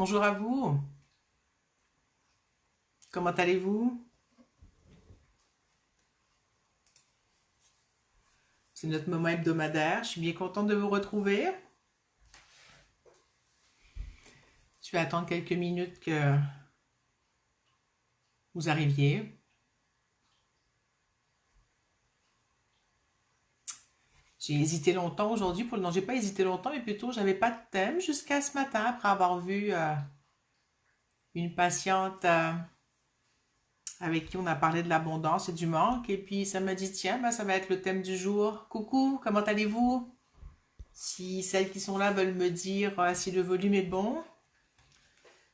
Bonjour à vous, comment allez-vous? C'est notre moment hebdomadaire, je suis bien contente de vous retrouver. Je vais attendre quelques minutes que vous arriviez. J'ai hésité longtemps aujourd'hui, non, j'ai pas hésité longtemps, mais plutôt j'avais pas de thème jusqu'à ce matin après avoir vu une patiente avec qui on a parlé de l'abondance et du manque, et puis ça m'a dit tiens, ben, ça va être le thème du jour. Coucou, comment allez-vous? Si celles qui sont là veulent me dire si le volume est bon,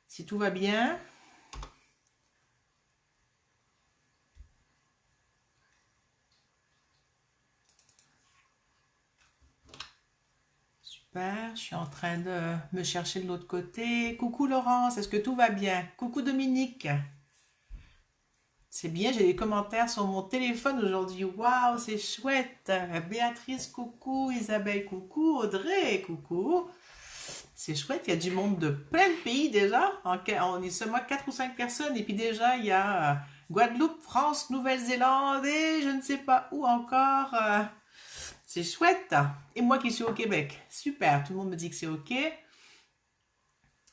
si tout va bien. Super, je suis en train de me chercher de l'autre côté. Coucou Laurence, est-ce que tout va bien? Coucou Dominique. C'est bien, j'ai des commentaires sur mon téléphone aujourd'hui. Waouh, c'est chouette. Béatrice, coucou. Isabelle, coucou. Audrey, coucou. C'est chouette, il y a du monde de plein de pays déjà. On est seulement 4 ou 5 personnes. Et puis déjà, il y a Guadeloupe, France, Nouvelle-Zélande et je ne sais pas où encore. C'est chouette. Et moi qui suis au Québec. Super, tout le monde me dit que c'est OK. Alors,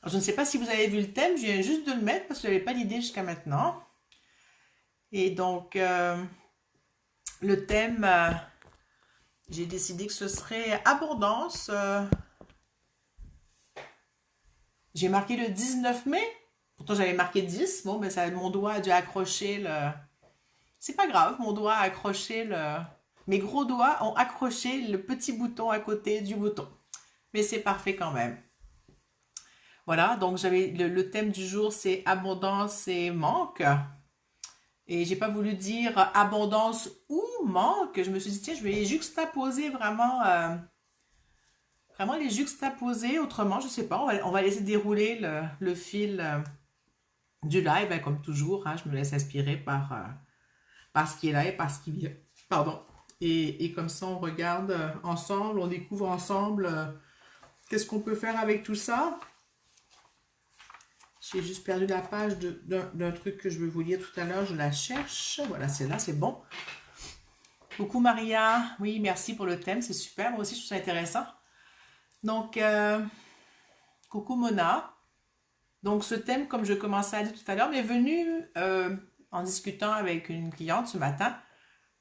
je ne sais pas si vous avez vu le thème, je viens juste de le mettre parce que je n'avais pas l'idée jusqu'à maintenant. Et donc, le thème, j'ai décidé que ce serait abondance. J'ai marqué le 19 mai. Pourtant, j'avais marqué 10. Bon, mais ça, mon doigt a dû accrocher le... C'est pas grave, mon doigt a accroché le... Mes gros doigts ont accroché le petit bouton à côté du bouton. Mais c'est parfait quand même. Voilà, donc j'avais le thème du jour, c'est abondance et manque. Et j'ai pas voulu dire abondance ou manque. Je me suis dit, tiens, je vais les juxtaposer vraiment, vraiment les juxtaposer autrement. Je sais pas, on va laisser dérouler le fil du live, hein, comme toujours. Hein, je me laisse inspirer par ce qui est là et par ce qui vient. Pardon. Et comme ça, on regarde ensemble, on découvre ensemble qu'est-ce qu'on peut faire avec tout ça. J'ai juste perdu la page d'un truc que je veux vous lire tout à l'heure. Je la cherche. Voilà, c'est là, c'est bon. Coucou Maria. Oui, merci pour le thème. C'est super. Moi aussi, je trouve ça intéressant. Donc, coucou Mona. Donc, ce thème, comme je commençais à dire tout à l'heure, m'est venu en discutant avec une cliente ce matin.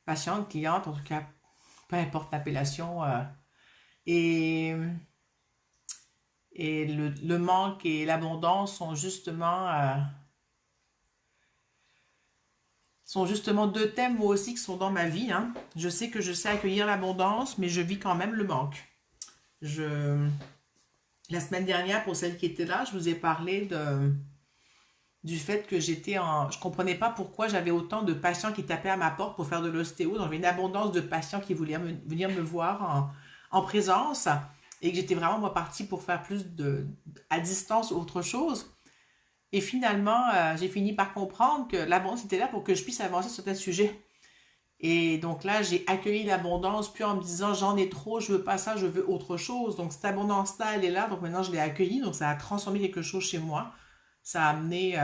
Patiente, cliente, en tout cas, peu importe l'appellation. Et et le manque et l'abondance sont justement deux thèmes moi aussi qui sont dans ma vie. Hein. Je sais que je sais accueillir l'abondance, mais je vis quand même le manque. Je... La semaine dernière, pour celles qui étaient là, je vous ai parlé du fait que j'étais en... Je comprenais pas pourquoi j'avais autant de patients qui tapaient à ma porte pour faire de l'ostéo. Donc, j'avais une abondance de patients qui voulaient venir me voir en présence et que j'étais vraiment, moi, partie pour faire à distance autre chose. Et finalement, j'ai fini par comprendre que l'abondance était là pour que je puisse avancer sur certains sujets. Et donc là, j'ai accueilli l'abondance, puis en me disant, j'en ai trop, je veux pas ça, je veux autre chose. Donc cette abondance-là, elle est là, donc maintenant je l'ai accueillie, donc ça a transformé quelque chose chez moi. Ça a amené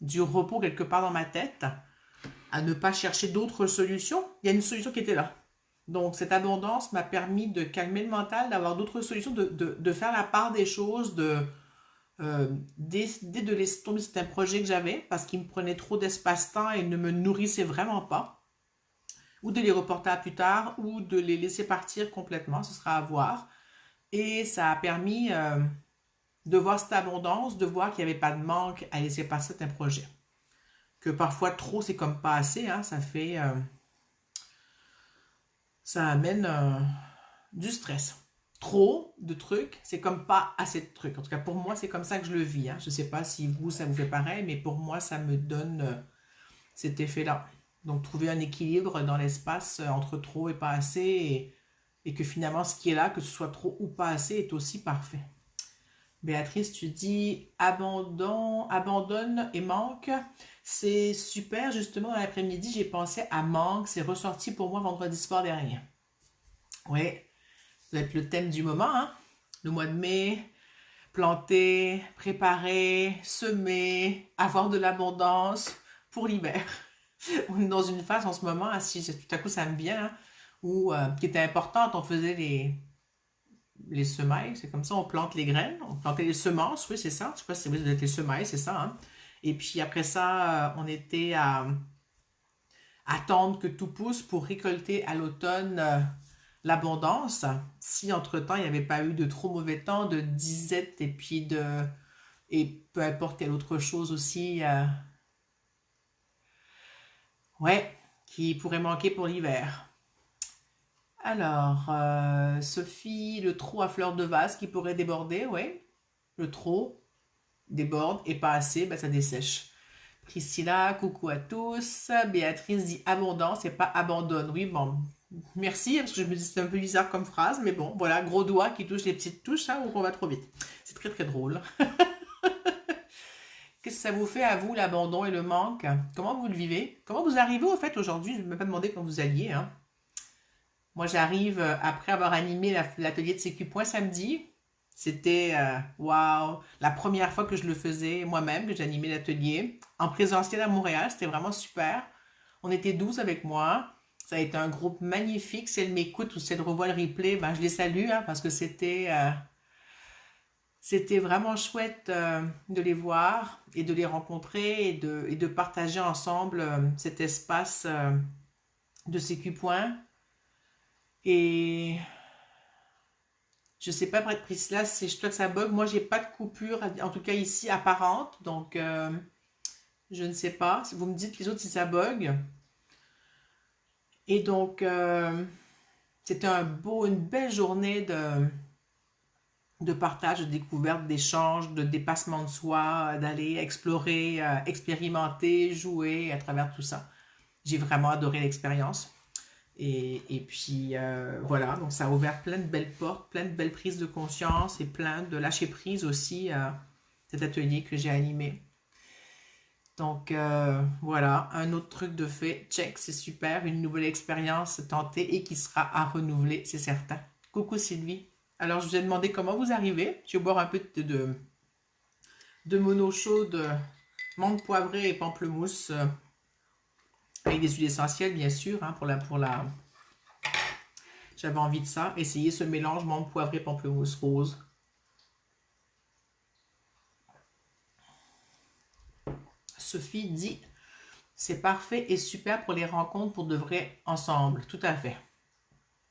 du repos quelque part dans ma tête, à ne pas chercher d'autres solutions. Il y a une solution qui était là. Donc cette abondance m'a permis de calmer le mental, d'avoir d'autres solutions, de faire la part des choses, décider de laisser tomber certains projets que j'avais parce qu'ils me prenaient trop d'espace-temps et ne me nourrissaient vraiment pas, ou de les reporter à plus tard, ou de les laisser partir complètement, ce sera à voir. Et ça a permis de voir cette abondance, de voir qu'il n'y avait pas de manque à laisser passer certains projets. Que parfois trop, c'est comme pas assez, hein, ça amène du stress. Trop de trucs, c'est comme pas assez de trucs. En tout cas, pour moi, c'est comme ça que je le vis. Hein. Je ne sais pas si vous, ça vous fait pareil, mais pour moi, ça me donne cet effet-là. Donc, trouver un équilibre dans l'espace entre trop et pas assez, et que finalement, ce qui est là, que ce soit trop ou pas assez, est aussi parfait. Béatrice, tu dis abandonne et manque. C'est super, justement, dans l'après-midi, j'ai pensé à manque. C'est ressorti pour moi vendredi soir dernier. Oui, ça va être le thème du moment, hein? Le mois de mai. planter, préparer, semer, avoir de l'abondance pour l'hiver. On est dans une phase en ce moment, si tout à coup ça me vient, hein, où, qui était importante, on faisait les semailles, c'est comme ça, on plante les graines, on plantait les semences, oui c'est ça, je sais pas si vous êtes les semailles, c'est ça, hein. Et puis après ça, on était à attendre que tout pousse pour récolter à l'automne l'abondance. Si entre-temps, il n'y avait pas eu de trop mauvais temps, de disette et puis et peu importe quelle autre chose aussi, ouais, qui pourrait manquer pour l'hiver. Alors, Sophie, le trou à fleur de vase qui pourrait déborder, oui. Le trou déborde et pas assez, ben ça dessèche. Priscilla, coucou à tous. Béatrice dit abondance et pas abandonne. Oui, bon, merci, parce que je me dis c'est un peu bizarre comme phrase, mais bon, voilà, gros doigt qui touche les petites touches, hein, ou on va trop vite. C'est très très drôle. Qu'est-ce que ça vous fait à vous, l'abandon et le manque? Comment vous le vivez? Comment vous arrivez au fait aujourd'hui? Je ne vais même pas demander quand vous alliez, hein. Moi, j'arrive après avoir animé l'atelier de CQ Point samedi. C'était, waouh, la première fois que je le faisais moi-même, que j'animais l'atelier. En présentiel à Montréal, c'était vraiment super. On était 12 avec moi. Ça a été un groupe magnifique. Si elle m'écoute ou si elle revoit le replay, ben, je les salue, hein, parce que c'était vraiment chouette de les voir et de les rencontrer et de partager ensemble cet espace de CQ Point. Et je sais pas, Priscilla, c'est je crois que ça bug. Moi, j'ai pas de coupure, en tout cas ici, apparente. Donc, je ne sais pas. Si vous me dites les autres si ça bug. Et donc, c'était une belle journée de partage, de découverte, d'échange, de dépassement de soi, d'aller explorer, expérimenter, jouer à travers tout ça. J'ai vraiment adoré l'expérience. Et puis voilà, donc ça a ouvert plein de belles portes, plein de belles prises de conscience et plein de lâcher prise aussi, cet atelier que j'ai animé. Donc voilà, un autre truc de fait, check, c'est super, une nouvelle expérience tentée et qui sera à renouveler, c'est certain. Coucou Sylvie. Alors je vous ai demandé comment vous arrivez. Je vais boire un peu de mono chaude, menthe poivrée et pamplemousse, avec des huiles essentielles bien sûr, hein, j'avais envie de ça. Essayez ce mélange menthe poivrée pamplemousse rose. Sophie dit c'est parfait et super pour les rencontres pour de vrai ensemble. Tout à fait.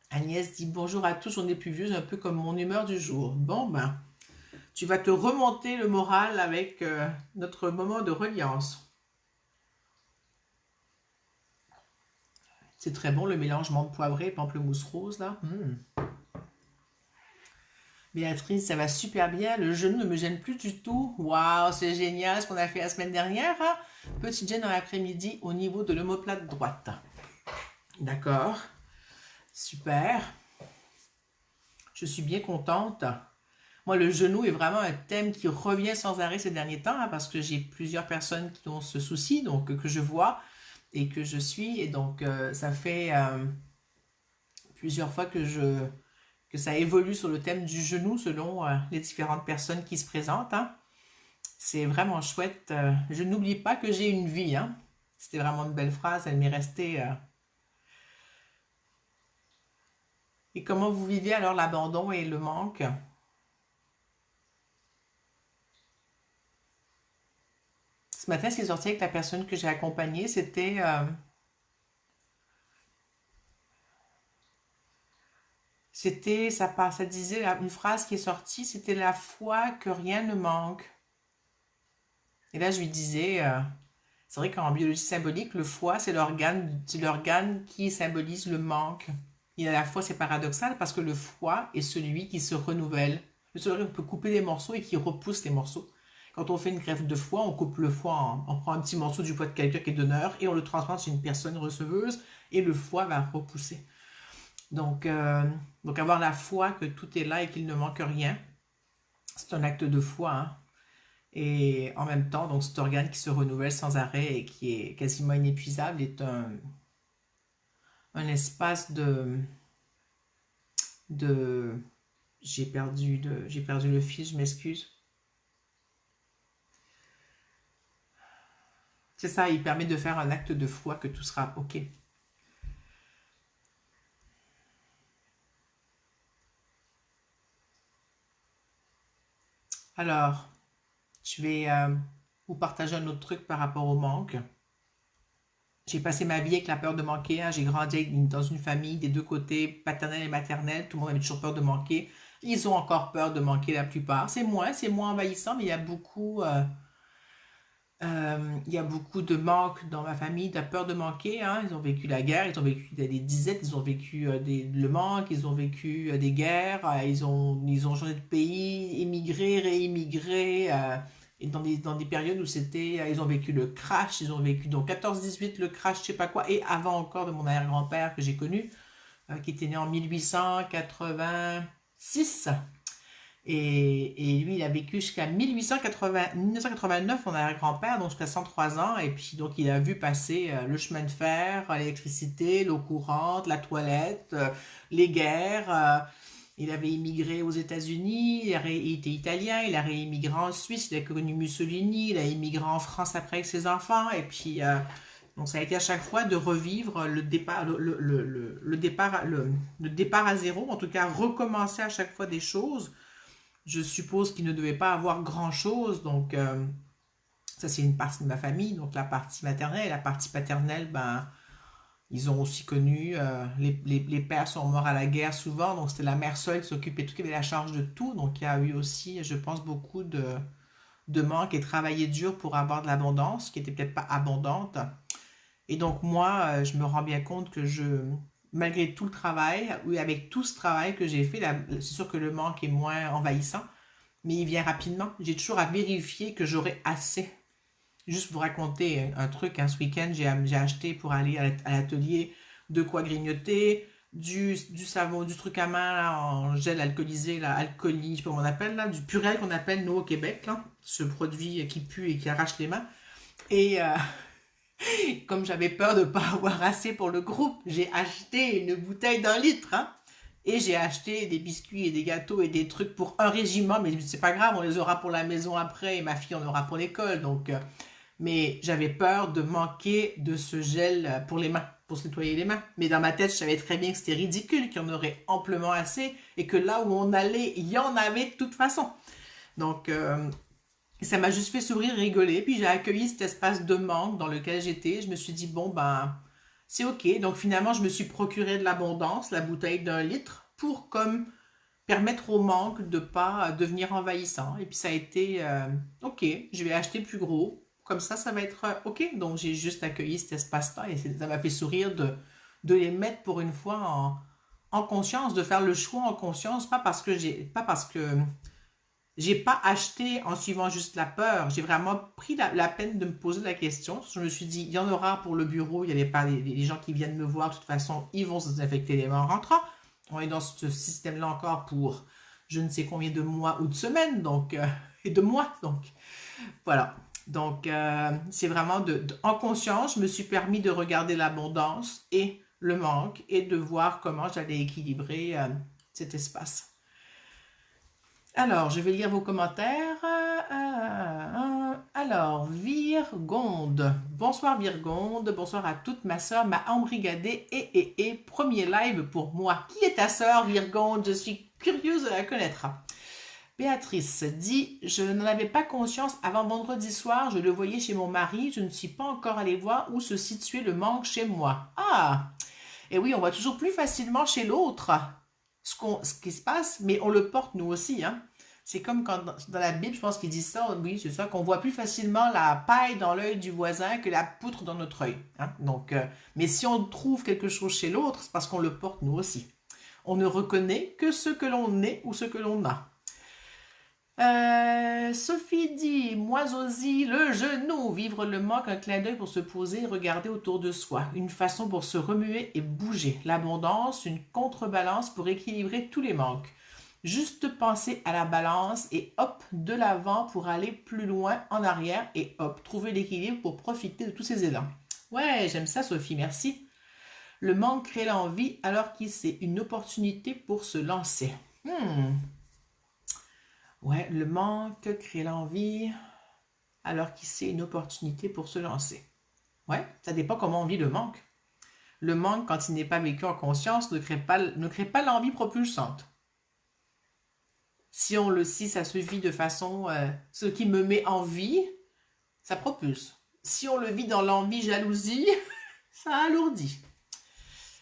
Agnès dit bonjour à tous, on est plus vieux, un peu comme mon humeur du jour. Bon ben, tu vas te remonter le moral avec notre moment de reliance. C'est très bon le mélange menthe poivrée et pamplemousse rose là. Béatrice, ça va super bien. Le genou ne me gêne plus du tout. Waouh, c'est génial ce qu'on a fait la semaine dernière, hein. Petite gêne dans l'après-midi au niveau de l'omoplate droite. D'accord. Super. Je suis bien contente. Moi, le genou est vraiment un thème qui revient sans arrêt ces derniers temps, hein, parce que j'ai plusieurs personnes qui ont ce souci, donc que je vois et que je suis. Et donc, ça fait plusieurs fois que ça évolue sur le thème du genou selon les différentes personnes qui se présentent, hein. C'est vraiment chouette. Je n'oublie pas que j'ai une vie, hein. C'était vraiment une belle phrase, elle m'est restée. Et comment vous vivez alors l'abandon et le manque? Ce matin, ce qui est sorti avec la personne que j'ai accompagnée, ça disait, une phrase qui est sortie, c'était la foi que rien ne manque. Et là, je lui disais, c'est vrai qu'en biologie symbolique, le foie, c'est l'organe qui symbolise le manque. Et à la fois, c'est paradoxal parce que le foie est celui qui se renouvelle. On peut couper des morceaux et qui repousse les morceaux. Quand on fait une greffe de foie, on coupe le foie, on prend un petit morceau du foie de quelqu'un qui est donneur et on le transplante chez une personne receveuse et le foie va repousser. Donc avoir la foi que tout est là et qu'il ne manque rien, c'est un acte de foi, hein. Et en même temps, donc cet organe qui se renouvelle sans arrêt et qui est quasiment inépuisable est un espace de j'ai perdu le fil, je m'excuse. C'est ça, il permet de faire un acte de foi que tout sera OK. Alors, je vais vous partager un autre truc par rapport au manque. J'ai passé ma vie avec la peur de manquer, hein. J'ai grandi dans une famille des deux côtés, paternelle et maternelle. Tout le monde avait toujours peur de manquer. Ils ont encore peur de manquer la plupart. C'est moins envahissant, mais il y a beaucoup de manque dans ma famille, de la peur de manquer, hein. Ils ont vécu la guerre, ils ont vécu des disettes, ils ont vécu le manque, ils ont vécu des guerres, ils ont changé de pays, émigré, réémigré, et dans des périodes où ils ont vécu le crash, ils ont vécu donc 14-18, le crash, je sais pas quoi, et avant encore de mon arrière-grand-père que j'ai connu, qui était né en 1886. Et lui, il a vécu jusqu'à 1989, mon arrière-grand-père, donc jusqu'à 103 ans. Et puis, donc, il a vu passer le chemin de fer, l'électricité, l'eau courante, la toilette, les guerres. Il avait immigré aux États-Unis, il était italien, il a réimmigré en Suisse, il a connu Mussolini, il a immigré en France après avec ses enfants. Et puis, donc, ça a été à chaque fois de revivre le départ, le départ à zéro, en tout cas, recommencer à chaque fois des choses. Je suppose qu'il ne devait pas avoir grand-chose, donc ça c'est une partie de ma famille, donc la partie maternelle et la partie paternelle, ben, ils ont aussi connu, les pères sont morts à la guerre souvent, donc c'était la mère seule qui s'occupait de tout, qui avait la charge de tout, donc il y a eu aussi, je pense, beaucoup de manque et travailler dur pour avoir de l'abondance, qui n'était peut-être pas abondante. Et donc moi, je me rends bien compte que malgré tout le travail, oui, avec tout ce travail que j'ai fait, c'est sûr que le manque est moins envahissant, mais il vient rapidement. J'ai toujours à vérifier que j'aurai assez. Juste vous raconter un truc, ce week-end, j'ai acheté pour aller à l'atelier de quoi grignoter, du savon, du truc à main là, en gel alcoolisé, là, alcooli, je sais pas comment on appelle, là, du purel qu'on appelle nous au Québec, là, ce produit qui pue et qui arrache les mains. Et comme j'avais peur de ne pas avoir assez pour le groupe, j'ai acheté une bouteille d'1 litre, hein. Et j'ai acheté des biscuits et des gâteaux et des trucs pour un régiment, mais c'est pas grave, on les aura pour la maison après et ma fille en aura pour l'école. Donc, mais j'avais peur de manquer de ce gel pour les mains, pour se nettoyer les mains. Mais dans ma tête, je savais très bien que c'était ridicule, qu'il y en aurait amplement assez et que là où on allait, il y en avait de toute façon. Donc, ça m'a juste fait sourire, rigoler. Puis j'ai accueilli cet espace de manque dans lequel j'étais. Je me suis dit, bon, ben, c'est OK. Donc finalement, je me suis procuré de l'abondance, la bouteille d'1 litre, pour comme permettre au manque de pas devenir envahissant. Et puis ça a été, OK, je vais acheter plus gros. Comme ça va être OK. Donc j'ai juste accueilli cet espace-là et ça m'a fait sourire de les mettre pour une fois en conscience, de faire le choix en conscience, pas parce que j'ai pas acheté en suivant juste la peur. J'ai vraiment pris la peine de me poser la question. Je me suis dit, il y en aura pour le bureau. Il n'y a pas les gens qui viennent me voir. De toute façon, ils vont se désinfecter les mains en rentrant. On est dans ce système-là encore pour je ne sais combien de mois ou de semaines. Donc, et de mois. Donc, voilà. Donc, c'est vraiment en conscience, je me suis permis de regarder l'abondance et le manque et de voir comment j'allais équilibrer cet espace. Alors, je vais lire vos commentaires. Alors, Virgonde. Bonsoir Virgonde. Bonsoir à toute ma soeur m'a embrigadée et premier live pour moi. Qui est ta soeur Virgonde? Je suis curieuse de la connaître. Béatrice dit, je n'en avais pas conscience avant vendredi soir, je le voyais chez mon mari, je ne suis pas encore allée voir où se situait le manque chez moi. Ah, et oui, on voit toujours plus facilement chez l'autre ce qui se passe, mais on le porte nous aussi, hein. C'est comme quand dans la Bible, je pense qu'il dit ça, oui, c'est ça, qu'on voit plus facilement la paille dans l'œil du voisin que la poutre dans notre œil, hein. Donc, mais si on trouve quelque chose chez l'autre, c'est parce qu'on le porte nous aussi. On ne reconnaît que ce que l'on est ou ce que l'on a. Sophie dit, moi aussi, le genou, vivre le manque, un clin d'œil pour se poser et regarder autour de soi, une façon pour se remuer et bouger, l'abondance, une contrebalance pour équilibrer tous les manques. Juste penser à la balance et hop, de l'avant pour aller plus loin en arrière et hop, trouver l'équilibre pour profiter de tous ces élans. Ouais, j'aime ça Sophie, merci. Le manque crée l'envie alors que c'est une opportunité pour se lancer. Hmm. Ouais, le manque crée l'envie, alors qu'ici, une opportunité pour se lancer. Ouais, ça dépend comment on vit le manque. Le manque, quand il n'est pas vécu en conscience, ne crée pas l'envie propulsante. Si ça se vit de façon, ce qui me met en vie, ça propulse. Si on le vit dans l'envie, jalousie, ça alourdit.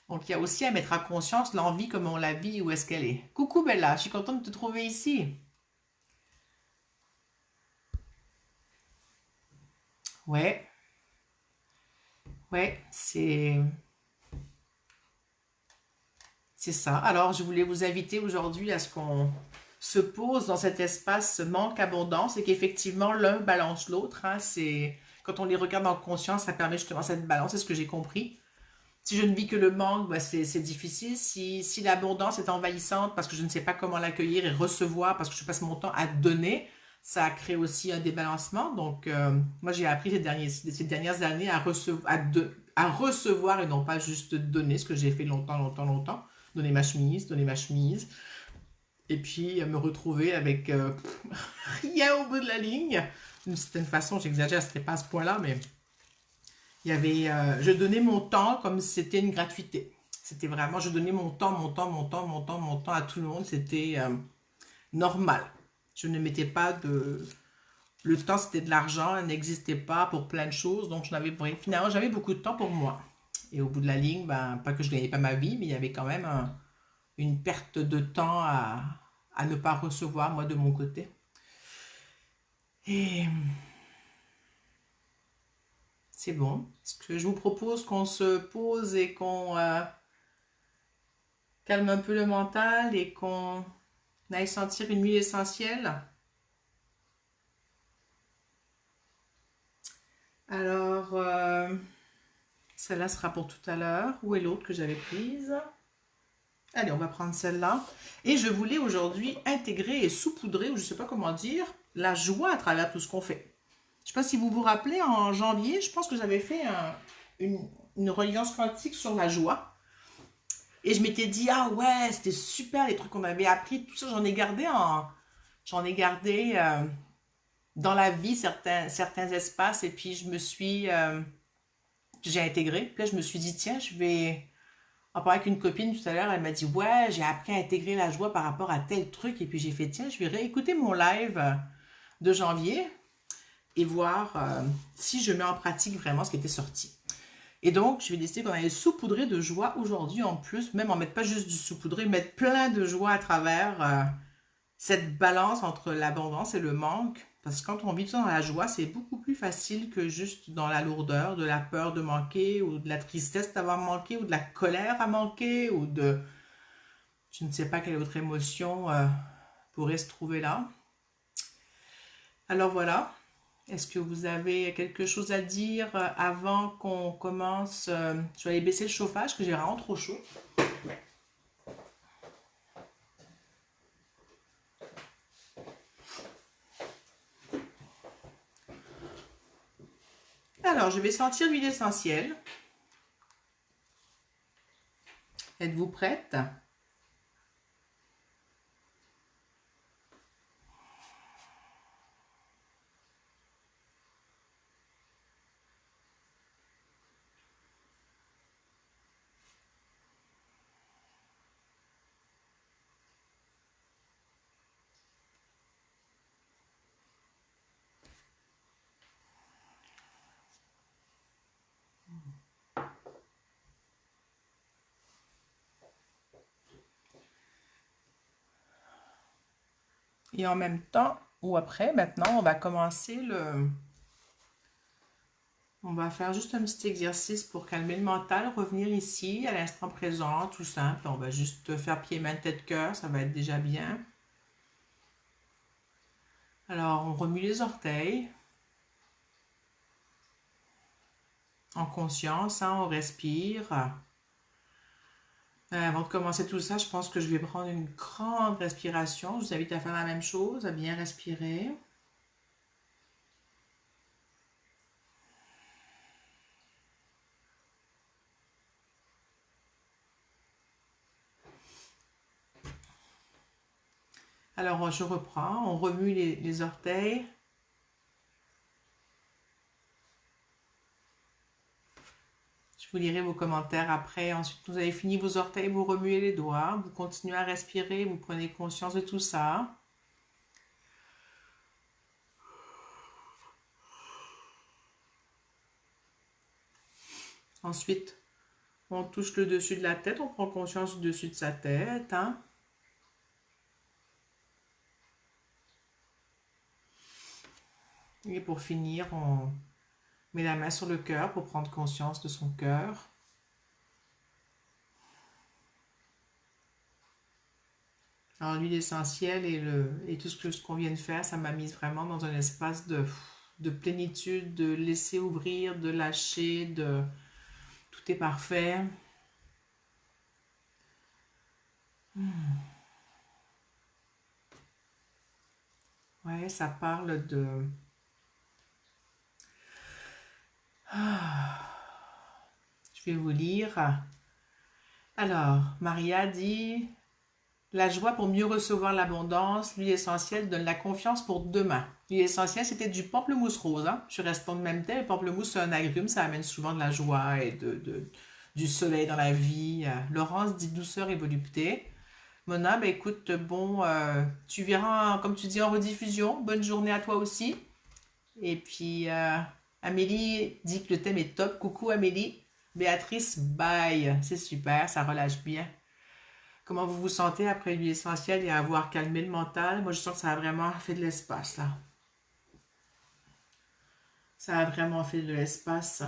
Donc il y a aussi à mettre à conscience l'envie, comment on la vit, où est-ce qu'elle est. Coucou Bella, je suis contente de te trouver ici. Ouais, ouais, c'est ça. Alors je voulais vous inviter aujourd'hui à ce qu'on se pose dans cet espace manque-abondance et qu'effectivement l'un balance l'autre. Hein. C'est quand on les regarde en conscience, ça permet justement cette balance, c'est ce que j'ai compris. Si je ne vis que le manque, bah, c'est difficile. Si l'abondance est envahissante parce que je ne sais pas comment l'accueillir et recevoir, parce que je passe mon temps à donner, ça crée aussi un débalancement. Donc, moi, j'ai appris ces dernières années à recevoir et non pas juste donner, ce que j'ai fait longtemps, longtemps, longtemps. Donner ma chemise. Et puis, me retrouver avec rien au bout de la ligne. D'une certaine façon, j'exagère, c'était pas à ce point-là, mais je donnais mon temps comme si c'était une gratuité. C'était vraiment, je donnais mon temps, mon temps, mon temps, mon temps, mon temps à tout le monde. C'était normal. Je ne mettais pas de... Le temps, c'était de l'argent, elle n'existait pas pour plein de choses. Donc, finalement, j'avais beaucoup de temps pour moi. Et au bout de la ligne, ben, pas que je ne gagnais pas ma vie, mais il y avait quand même une perte de temps à ne pas recevoir, moi, de mon côté. Et c'est bon. Ce que je vous propose qu'on se pose et qu'on calme un peu le mental et qu'on aille sentir une huile essentielle. Alors, celle-là sera pour tout à l'heure. Où est l'autre que j'avais prise? Allez, on va prendre celle-là. Et je voulais aujourd'hui intégrer et saupoudrer, ou je ne sais pas comment dire, la joie à travers tout ce qu'on fait. Je ne sais pas si vous vous rappelez, en janvier, je pense que j'avais fait une reliance quantique sur la joie. Et je m'étais dit, ah ouais, c'était super les trucs qu'on avait appris, tout ça, j'en ai gardé dans la vie certains espaces et puis j'ai intégré. Puis là, je me suis dit, tiens, je vais en parler avec une copine tout à l'heure, elle m'a dit, ouais, j'ai appris à intégrer la joie par rapport à tel truc. Et puis j'ai fait, tiens, je vais réécouter mon live de janvier et voir si je mets en pratique vraiment ce qui était sorti. Et donc, je vais décider qu'on allait saupoudrer de joie aujourd'hui en plus, même en mettre pas juste du saupoudré, mettre plein de joie à travers cette balance entre l'abondance et le manque. Parce que quand on vit tout ça dans la joie, c'est beaucoup plus facile que juste dans la lourdeur, de la peur de manquer, ou de la tristesse d'avoir manqué, ou de la colère à manquer, ou de... Je ne sais pas quelle autre émotion pourrait se trouver là. Alors voilà. Est-ce que vous avez quelque chose à dire avant qu'on commence? Je vais aller baisser le chauffage, que j'ai vraiment trop chaud. Alors, je vais sentir l'huile essentielle. Êtes-vous prête? Et en même temps, ou après, maintenant, on va commencer On va faire juste un petit exercice pour calmer le mental, revenir ici, à l'instant présent, tout simple. On va juste faire pied, main, tête, cœur, ça va être déjà bien. Alors, on remue les orteils. En conscience, hein, on respire. Avant de commencer tout ça, je pense que je vais prendre une grande respiration. Je vous invite à faire la même chose, à bien respirer. Alors, je reprends. On remue les orteils. Je vous lirai vos commentaires après. Ensuite, vous avez fini vos orteils, vous remuez les doigts. Vous continuez à respirer. Vous prenez conscience de tout ça. Ensuite, on touche le dessus de la tête. On prend conscience du dessus de sa tête. Hein. Et pour finir, on met la main sur le cœur pour prendre conscience de son cœur. Alors l'huile essentielle et tout ce qu'on vient de faire, ça m'a mise vraiment dans un espace de plénitude, de laisser ouvrir, de lâcher, tout est parfait. Ouais, ça parle de... Je vais vous lire. Alors, Maria dit... La joie pour mieux recevoir l'abondance, l'huile essentielle donne la confiance pour demain. L'huile essentielle, c'était du pamplemousse rose. Hein? Je suis restée de même tel. Le pamplemousse, c'est un agrume, ça amène souvent de la joie et du soleil dans la vie. Laurence dit douceur et volupté. Mona, ben écoute, bon, tu verras, comme tu dis, en rediffusion. Bonne journée à toi aussi. Et puis, Amélie dit que le thème est top. Coucou Amélie. Béatrice, bye. C'est super, ça relâche bien. Comment vous vous sentez après l'huile essentielle et avoir calmé le mental? Moi, je sens que ça a vraiment fait de l'espace, là. Ça a vraiment fait de l'espace.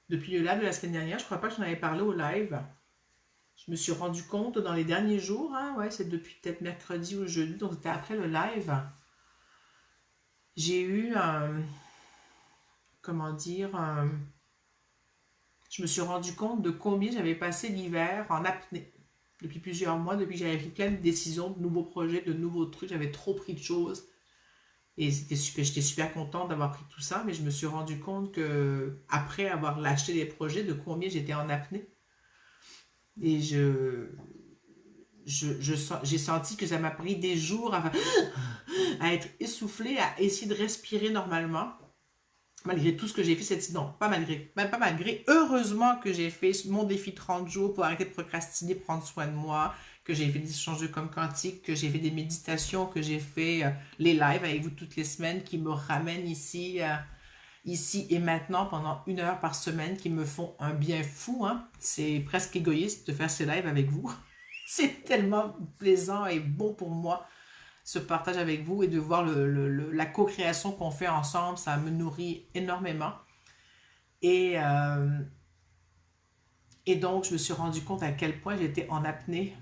Depuis le live de la semaine dernière, je ne crois pas que j'en avais parlé au live. Je me suis rendu compte dans les derniers jours, hein, ouais, c'est depuis peut-être mercredi ou jeudi, donc c'était après le live. J'ai eu comment dire, je me suis rendu compte de combien j'avais passé l'hiver en apnée. Depuis plusieurs mois, depuis que j'avais pris plein de décisions, de nouveaux projets, de nouveaux trucs, j'avais trop pris de choses. Et j'étais super contente d'avoir pris tout ça, mais je me suis rendu compte que après avoir lâché les projets, de combien j'étais en apnée. Et j'ai senti que ça m'a pris des jours à être essoufflée, à essayer de respirer normalement. Malgré tout ce que j'ai fait cette... Non, pas malgré. Même pas malgré. Heureusement que j'ai fait mon défi 30 jours pour arrêter de procrastiner, prendre soin de moi, que j'ai fait des échanges de com quantique, que j'ai fait des méditations, que j'ai fait les lives avec vous toutes les semaines qui me ramènent ici, ici et maintenant pendant 1 heure par semaine, qui me font un bien fou. Hein. C'est presque égoïste de faire ces lives avec vous. C'est tellement plaisant et bon pour moi ce partage avec vous et de voir la co-création qu'on fait ensemble, ça me nourrit énormément. Et donc, je me suis rendu compte à quel point j'étais en apnée.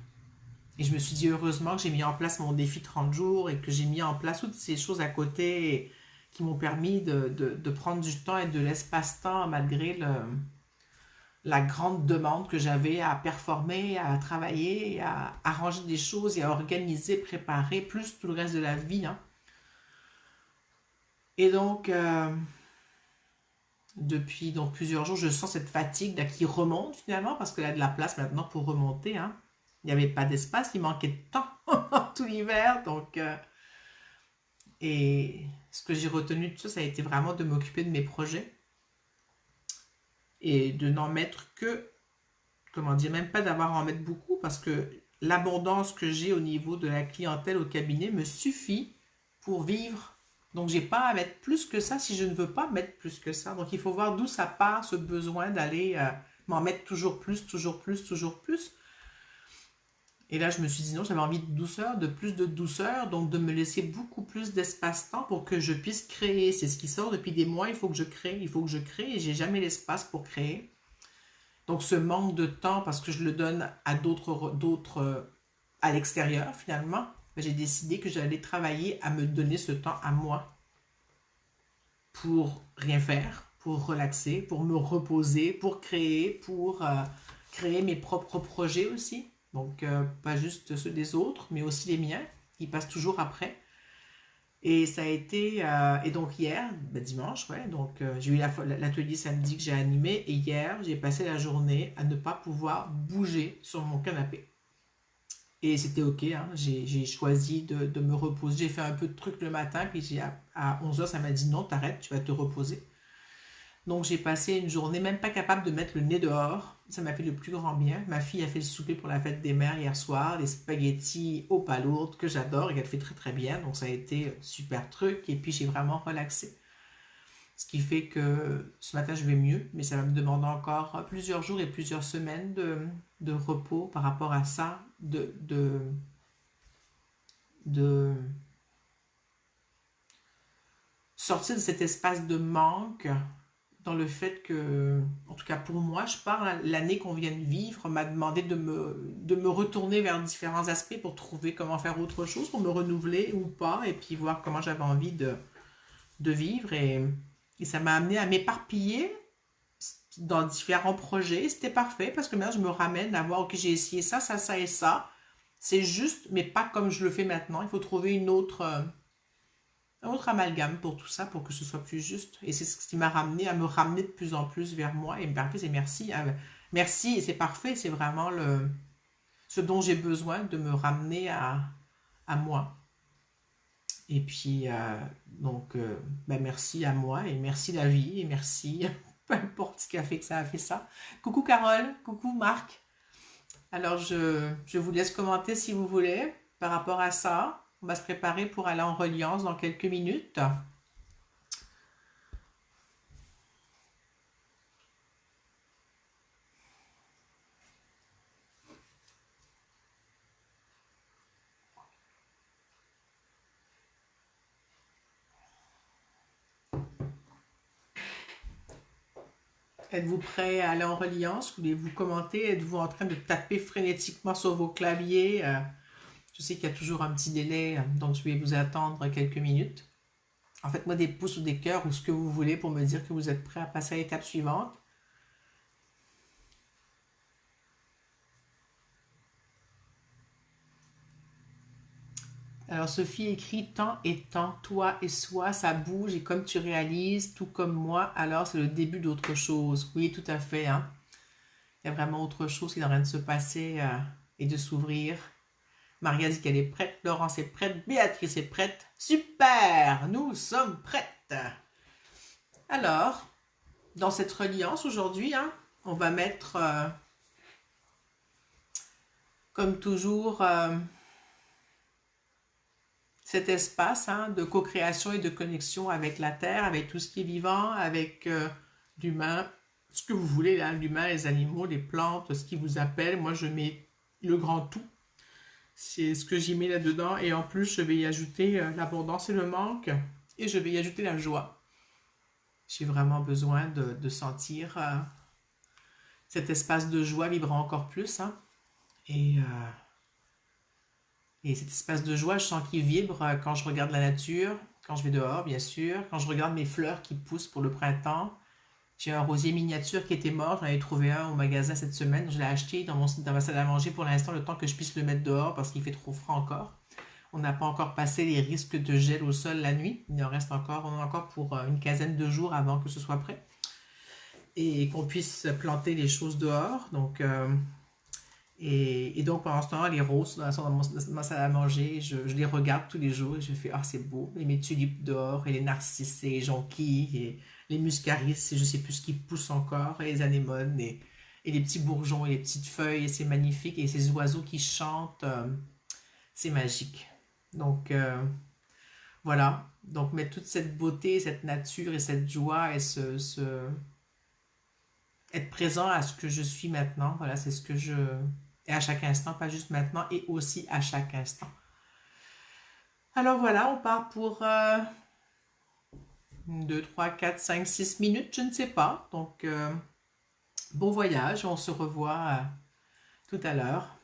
Et je me suis dit, heureusement que j'ai mis en place mon défi 30 jours et que j'ai mis en place toutes ces choses à côté qui m'ont permis de prendre du temps et de l'espace-temps malgré la grande demande que j'avais à performer, à travailler, à arranger des choses et à organiser, préparer, plus tout le reste de la vie. Hein. Et donc, depuis donc, plusieurs jours, je sens cette fatigue là, qui remonte finalement, parce qu'il y a de la place maintenant pour remonter. Hein. Il n'y avait pas d'espace, il manquait de temps tout l'hiver. Donc, et ce que j'ai retenu de tout ça, ça a été vraiment de m'occuper de mes projets. Et de n'en mettre que, comment dire, même pas d'avoir à en mettre beaucoup, parce que l'abondance que j'ai au niveau de la clientèle au cabinet me suffit pour vivre. Donc, j'ai pas à mettre plus que ça si je ne veux pas mettre plus que ça. Donc, il faut voir d'où ça part, ce besoin d'aller m'en mettre toujours plus, toujours plus, toujours plus. Et là, je me suis dit non, j'avais envie de douceur, de plus de douceur, donc de me laisser beaucoup plus d'espace-temps pour que je puisse créer. C'est ce qui sort depuis des mois, il faut que je crée, et j'ai jamais l'espace pour créer. Donc ce manque de temps, parce que je le donne à d'autres à l'extérieur finalement, j'ai décidé que j'allais travailler à me donner ce temps à moi pour rien faire, pour relaxer, pour me reposer, pour créer, pour créer mes propres projets aussi. Donc, pas juste ceux des autres, mais aussi les miens, qui passent toujours après. Et ça a été... et donc hier, dimanche, ouais, donc j'ai eu l'atelier samedi que j'ai animé. Et hier, j'ai passé la journée à ne pas pouvoir bouger sur mon canapé. Et c'était OK, hein. J'ai choisi de me reposer. J'ai fait un peu de trucs le matin, puis à 11 heures, ça m'a dit non, t'arrêtes, tu vas te reposer. Donc j'ai passé une journée même pas capable de mettre le nez dehors. Ça m'a fait le plus grand bien. Ma fille a fait le souper pour la fête des mères hier soir, des spaghettis aux palourdes que j'adore et qu'elle fait très très bien. Donc ça a été super truc. Et puis j'ai vraiment relaxé. Ce qui fait que ce matin je vais mieux, mais ça va me demander encore plusieurs jours et plusieurs semaines de repos par rapport à ça, de sortir de cet espace de manque dans le fait que, en tout cas pour moi, je parle, l'année qu'on vient de vivre m'a demandé de me retourner vers différents aspects pour trouver comment faire autre chose, pour me renouveler ou pas, et puis voir comment j'avais envie de vivre. Et ça m'a amené à m'éparpiller dans différents projets. C'était parfait parce que maintenant je me ramène à voir, ok, j'ai essayé ça, ça, ça et ça. C'est juste, mais pas comme je le fais maintenant. Il faut trouver un autre amalgame pour tout ça, pour que ce soit plus juste. Et c'est ce qui m'a ramené à me ramener de plus en plus vers moi. Et parfait, c'est merci. Merci, et c'est parfait. C'est vraiment ce dont j'ai besoin de me ramener à moi. Et puis, ben merci à moi, et merci la vie, et merci peu importe ce qui a fait que ça a fait ça. Coucou Carole, coucou Marc. Alors, je vous laisse commenter si vous voulez par rapport à ça. On va se préparer pour aller en reliance dans quelques minutes. Êtes-vous prêt à aller en reliance? Voulez-vous commenter? Êtes-vous en train de taper frénétiquement sur vos claviers? Je sais qu'il y a toujours un petit délai, donc je vais vous attendre quelques minutes. En faites-moi des pouces ou des cœurs ou ce que vous voulez pour me dire que vous êtes prêt à passer à l'étape suivante. Alors Sophie écrit tant et tant, toi et soi, ça bouge et comme tu réalises, tout comme moi, alors c'est le début d'autre chose. Oui, tout à fait, hein. Il y a vraiment autre chose qui est en train de se passer et de s'ouvrir. Maria dit qu'elle est prête, Laurence est prête, Béatrice est prête. Super, nous sommes prêtes. Alors, dans cette reliance aujourd'hui, hein, on va mettre, comme toujours, cet espace hein, de co-création et de connexion avec la Terre, avec tout ce qui est vivant, avec l'humain, ce que vous voulez, là, l'humain, les animaux, les plantes, ce qui vous appelle. Moi, je mets le grand tout. C'est ce que j'y mets là-dedans. Et en plus, je vais y ajouter l'abondance et le manque. Et je vais y ajouter la joie. J'ai vraiment besoin de sentir cet espace de joie vibrer encore plus. Hein. Et cet espace de joie, je sens qu'il vibre quand je regarde la nature, quand je vais dehors, bien sûr, quand je regarde mes fleurs qui poussent pour le printemps. J'ai un rosier miniature qui était mort, j'en ai trouvé un au magasin cette semaine, je l'ai acheté dans ma salle à manger pour l'instant, le temps que je puisse le mettre dehors parce qu'il fait trop froid encore. On n'a pas encore passé les risques de gel au sol la nuit, il en reste encore, on en a encore pour une quinzaine de jours avant que ce soit prêt. Et qu'on puisse planter les choses dehors, donc... Et donc, pendant ce temps, les roses sont dans ma salle à manger. Je les regarde tous les jours et je fais, ah, c'est beau. Et mes tulipes dehors, et les narcisses, et les jonquilles, et les muscaris, et je sais plus ce qui pousse encore, et les anémones, et les petits bourgeons, et les petites feuilles, et c'est magnifique. Et ces oiseaux qui chantent, c'est magique. Donc, voilà. Donc, mettre toute cette beauté, cette nature, et cette joie, et être présent à ce que je suis maintenant, voilà, c'est ce que je... Et à chaque instant, pas juste maintenant, et aussi à chaque instant. Alors voilà, on part pour 2, 3, 4, 5, 6 minutes, je ne sais pas. Donc, bon voyage, on se revoit tout à l'heure.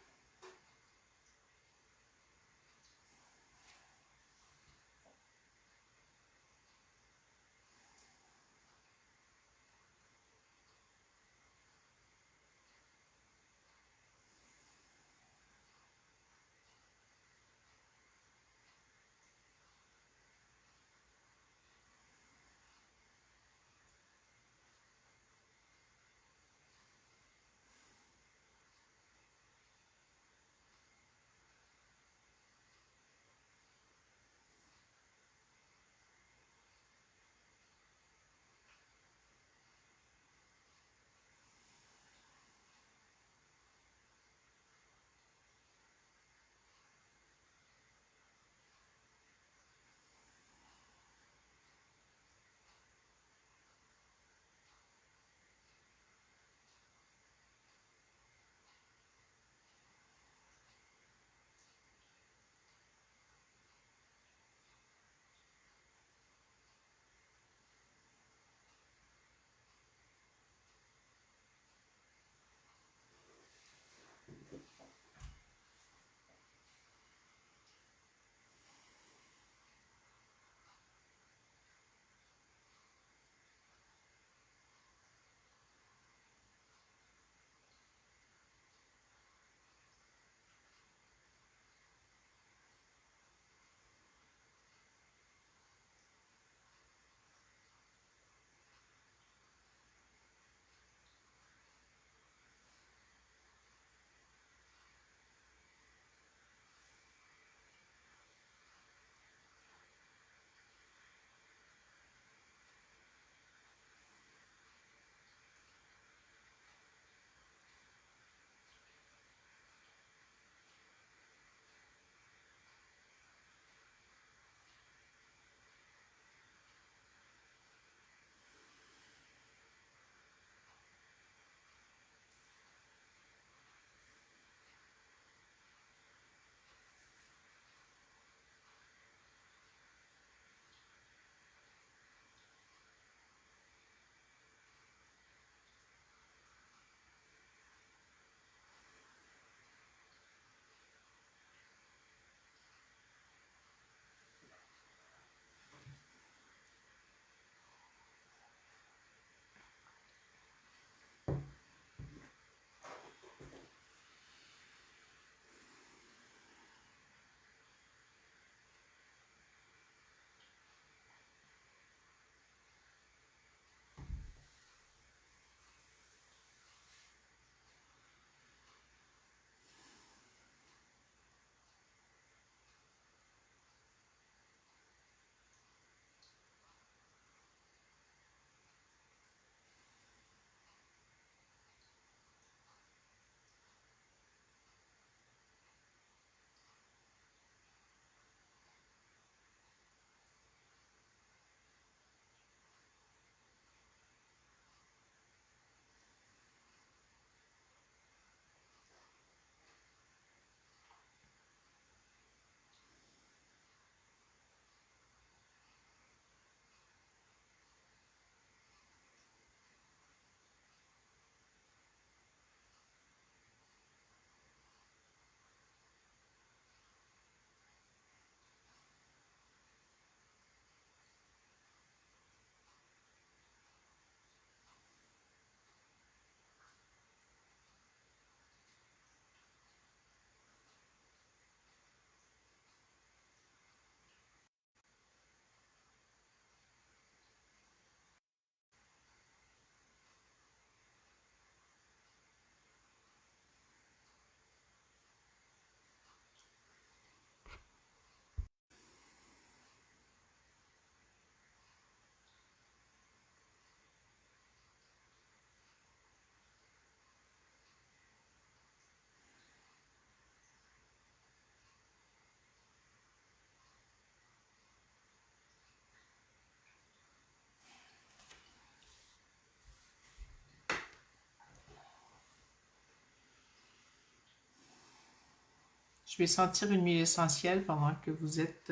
Je vais sentir une huile essentielle pendant que vous êtes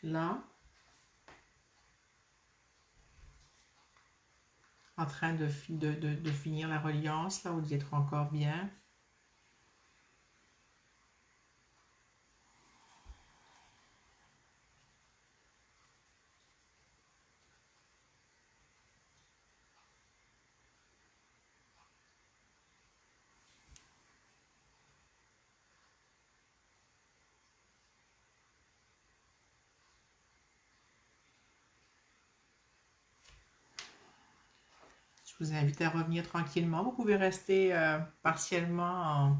là, en train de finir la reliance, là, ou d'y être encore bien. Je vous invite à revenir tranquillement. Vous pouvez rester partiellement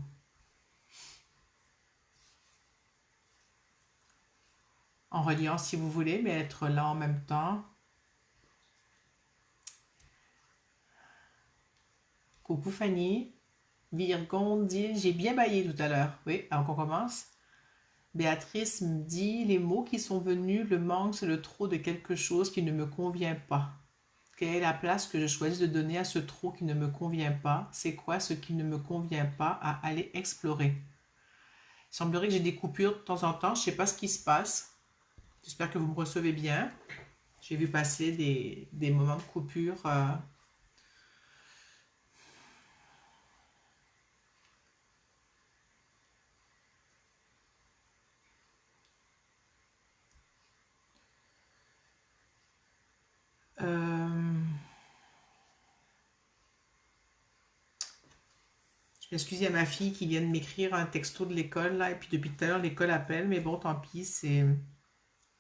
en reliance si vous voulez, mais être là en même temps. Coucou Fanny. Virgon dit, j'ai bien baillé tout à l'heure. Oui, avant qu'on commence. Béatrice me dit, les mots qui sont venus, le manque, c'est le trop de quelque chose qui ne me convient pas. Quelle est la place que je choisis de donner à ce trop qui ne me convient pas? C'est quoi ce qui ne me convient pas à aller explorer? Il semblerait que j'ai des coupures de temps en temps. Je ne sais pas ce qui se passe. J'espère que vous me recevez bien. J'ai vu passer des moments de coupure. Je m'excuse, il y a ma fille qui vient de m'écrire un texto de l'école, là, et puis depuis tout à l'heure, l'école appelle, mais bon, tant pis, c'est...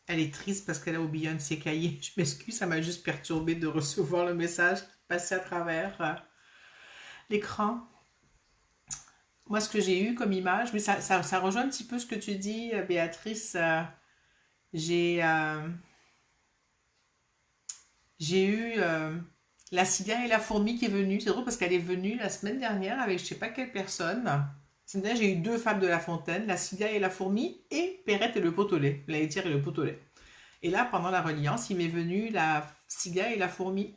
Elle est triste parce qu'elle a oublié un de ses cahiers. Je m'excuse, ça m'a juste perturbé de recevoir le message qui passait à travers l'écran. Moi, ce que j'ai eu comme image, mais ça rejoint un petit peu ce que tu dis, Béatrice. J'ai j'ai eu la cigale et la fourmi qui est venue. C'est drôle parce qu'elle est venue la semaine dernière avec je sais pas quelle personne. La semaine dernière, j'ai eu deux fables de La Fontaine, la cigale et la fourmi, et Perrette et le pot au lait, la laitière et le pot au lait. Et là, pendant la reliance, il m'est venu la cigale et la fourmi.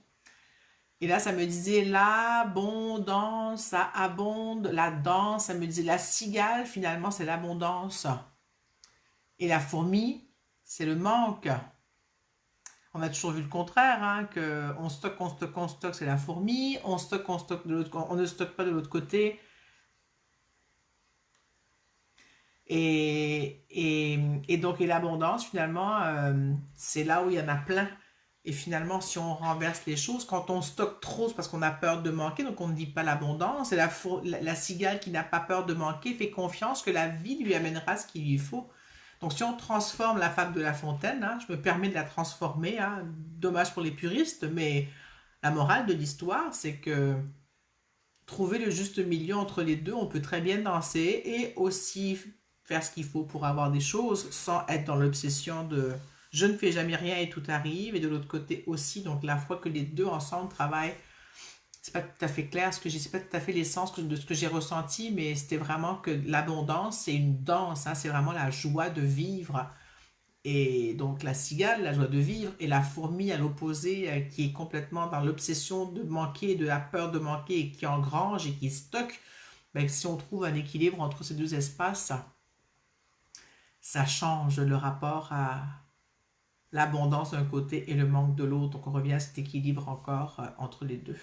Et là, ça me disait l'abondance, ça abonde, la danse, ça me disait la cigale, finalement, c'est l'abondance. Et la fourmi, c'est le manque. On a toujours vu le contraire, hein, que on stocke, c'est la fourmi, on stocke de l'autre, on ne stocke pas de l'autre côté. Et donc, et l'abondance, finalement, c'est là où il y en a plein. Et finalement, si on renverse les choses, quand on stocke trop, c'est parce qu'on a peur de manquer, donc on ne dit pas l'abondance. Et la cigale qui n'a pas peur de manquer fait confiance que la vie lui amènera ce qu'il lui faut. Donc si on transforme la fable de La Fontaine, hein, je me permets de la transformer, hein, dommage pour les puristes, mais la morale de l'histoire, c'est que trouver le juste milieu entre les deux, on peut très bien danser et aussi faire ce qu'il faut pour avoir des choses sans être dans l'obsession de je ne fais jamais rien et tout arrive. Et de l'autre côté aussi, donc la fois que les deux ensemble travaillent, c'est pas tout à fait clair ce que j'ai, c'est pas tout à fait l'essence de ce que j'ai ressenti, mais c'était vraiment que l'abondance, c'est une danse, hein, c'est vraiment la joie de vivre. Et donc la cigale, la joie de vivre, et la fourmi à l'opposé, qui est complètement dans l'obsession de manquer, de la peur de manquer, et qui engrange et qui stocke, ben, si on trouve un équilibre entre ces deux espaces, ça change le rapport à l'abondance d'un côté et le manque de l'autre. Donc on revient à cet équilibre encore entre les deux.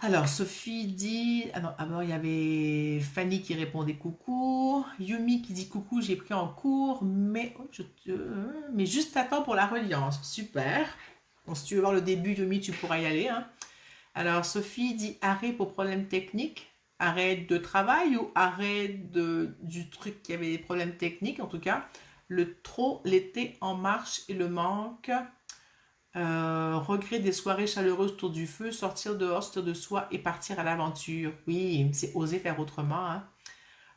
Alors, Sophie dit... Ah non, alors il y avait Fanny qui répondait coucou. Yumi qui dit coucou, j'ai pris en cours, mais, mais juste à temps pour la reliance. Super. Bon, si tu veux voir le début, Yumi, tu pourras y aller, hein. Alors, Sophie dit arrêt pour problème technique. Arrêt de travail ou arrêt du truc qui avait des problèmes techniques, en tout cas. Le trop, l'été en marche et le manque... regret des soirées chaleureuses autour du feu, sortir dehors, sortir de soi et partir à l'aventure. Oui, c'est oser faire autrement, hein.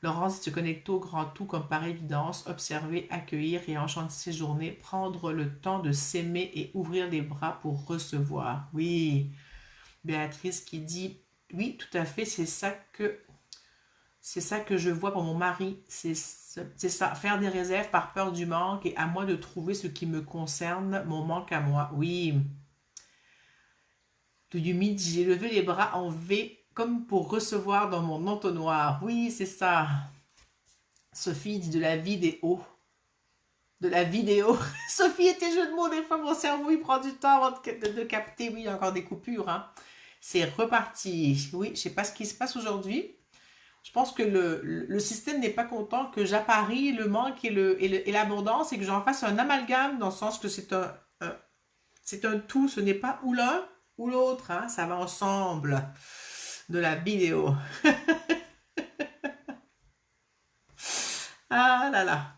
Laurence, se connecter au grand tout comme par évidence, observer, accueillir et enchanter ses journées, prendre le temps de s'aimer et ouvrir les bras pour recevoir. Oui, Béatrice qui dit, oui, tout à fait, c'est ça que je vois pour mon mari. C'est ça, faire des réserves par peur du manque et à moi de trouver ce qui me concerne, mon manque à moi. Oui. Tout humide, j'ai levé les bras en V comme pour recevoir dans mon entonnoir. Oui, c'est ça. Sophie dit de la vidéo. De la vidéo. Sophie était jeu de mots, des fois mon cerveau il prend du temps avant de capter. Oui, il y a encore des coupures. Hein. C'est reparti. Oui, je ne sais pas ce qui se passe aujourd'hui. Je pense que le système n'est pas content que j'apparie le manque et l'abondance et que j'en fasse un amalgame dans le sens que c'est un tout. Ce n'est pas ou l'un ou l'autre. Hein, ça va ensemble. De la vidéo. Ah là là.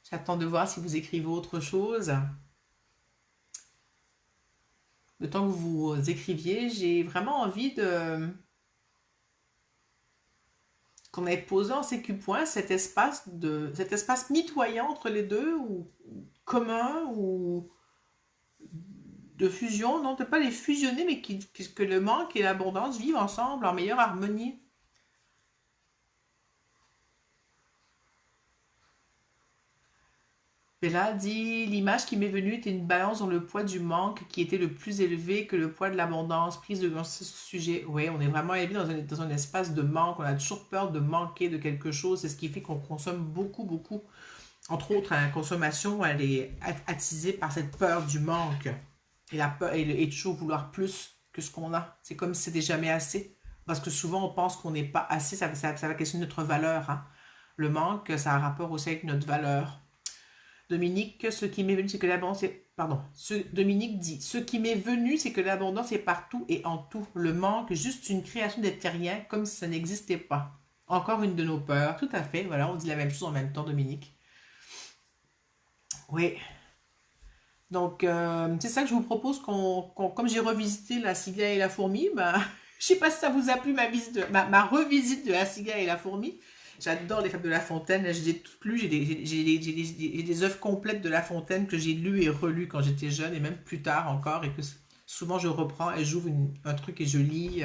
J'attends de voir si vous écrivez autre chose. Le temps que vous écriviez, j'ai vraiment envie de qu'on ait posé en sécu-point cet espace mitoyen entre les deux ou commun ou de fusion, non, peut-être pas les fusionner, mais que le manque et l'abondance vivent ensemble en meilleure harmonie. Bella dit, l'image qui m'est venue était une balance dans le poids du manque qui était le plus élevé que le poids de l'abondance, prise de conscience sur ce sujet. Oui, on est vraiment élevé dans un espace de manque, on a toujours peur de manquer de quelque chose, c'est ce qui fait qu'on consomme beaucoup, beaucoup. Entre autres, la consommation, elle est attisée par cette peur du manque. Et la peur, et toujours vouloir plus que ce qu'on a. C'est comme si c'était jamais assez. Parce que souvent, on pense qu'on n'est pas assez, ça va questionner notre valeur. Hein. Le manque, ça a un rapport aussi avec notre valeur. Dominique, ce qui m'est venu, c'est que l'abondance est... Pardon. Dominique dit, ce qui m'est venu, c'est que l'abondance est partout et en tout. Le manque, juste une création des terriens, comme si ça n'existait pas. Encore une de nos peurs. Tout à fait. Voilà, on dit la même chose en même temps, Dominique. Oui. Donc, c'est ça que je vous propose comme j'ai revisité la cigale et la fourmi, ben, je sais pas si ça vous a plu ma revisite de la cigale et la fourmi. J'adore les fables de La Fontaine, je les ai toutes lues, j'ai des œuvres complètes de La Fontaine que j'ai lues et relues quand j'étais jeune et même plus tard encore et que souvent je reprends et j'ouvre un truc et je lis.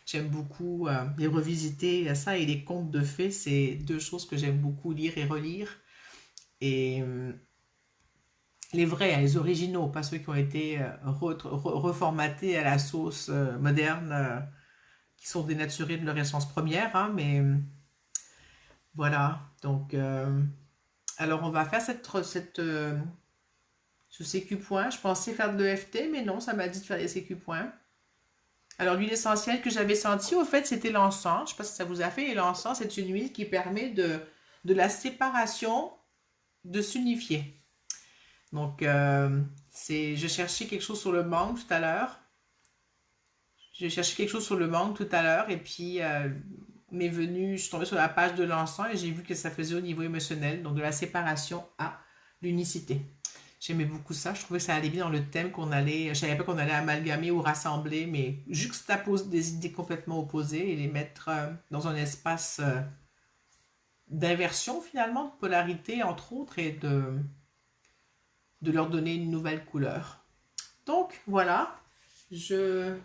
J'aime beaucoup les revisiter, ça et les contes de fées, c'est deux choses que j'aime beaucoup lire et relire. Et les vrais, hein, les originaux, pas ceux qui ont été reformatés à la sauce moderne, qui sont dénaturés de leur essence première, hein, mais voilà. Donc, alors on va faire ce CQ point. Je pensais faire de l'EFT, mais non, ça m'a dit de faire les CQ points. Alors l'huile essentielle que j'avais sentie, au fait, c'était l'encens. Je ne sais pas si ça vous a fait. Et l'encens, c'est une huile qui permet de la séparation, de s'unifier. Donc, je cherchais quelque chose sur le manque tout à l'heure. Je cherchais quelque chose sur le manque tout à l'heure et puis je suis tombée sur la page de l'encens et j'ai vu que ça faisait au niveau émotionnel, donc de la séparation à l'unicité. J'aimais beaucoup ça, je trouvais que ça allait bien dans le thème je savais pas qu'on allait amalgamer ou rassembler, mais juxtaposer des idées complètement opposées et les mettre dans un espace d'inversion finalement, de polarité entre autres et de leur donner une nouvelle couleur. Donc voilà, je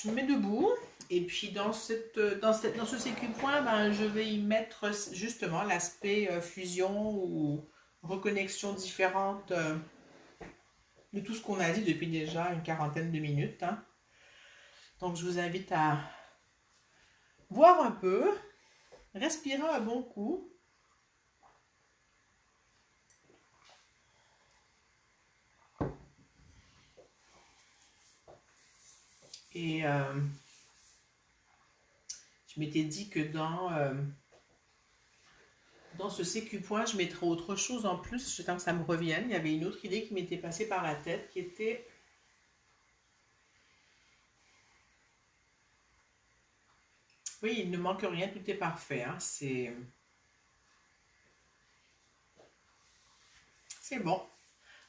me mets debout et puis dans ce CQ point, ben, je vais y mettre justement l'aspect fusion ou reconnexion différente de tout ce qu'on a dit depuis déjà une quarantaine de minutes. Hein. Donc je vous invite à voir un peu, respirer un bon coup. Et je m'étais dit que dans ce CQ point, je mettrais autre chose en plus, j'attends que ça me revienne. Il y avait une autre idée qui m'était passée par la tête qui était... Oui, il ne manque rien, tout est parfait. Hein. C'est bon.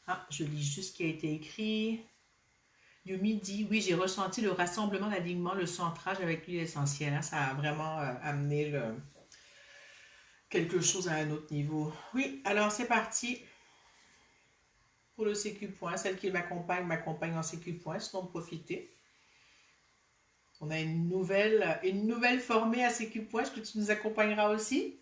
Ah, je lis juste ce qui a été écrit. Yumi dit, oui, j'ai ressenti le rassemblement, l'alignement, le centrage avec l'huile essentielle. Hein. Ça a vraiment amené quelque chose à un autre niveau. Oui, alors c'est parti pour le CQ point. Celle qui m'accompagne en CQ point, sinon profiter. On a une nouvelle formée à CQ point. Est-ce que tu nous accompagneras aussi?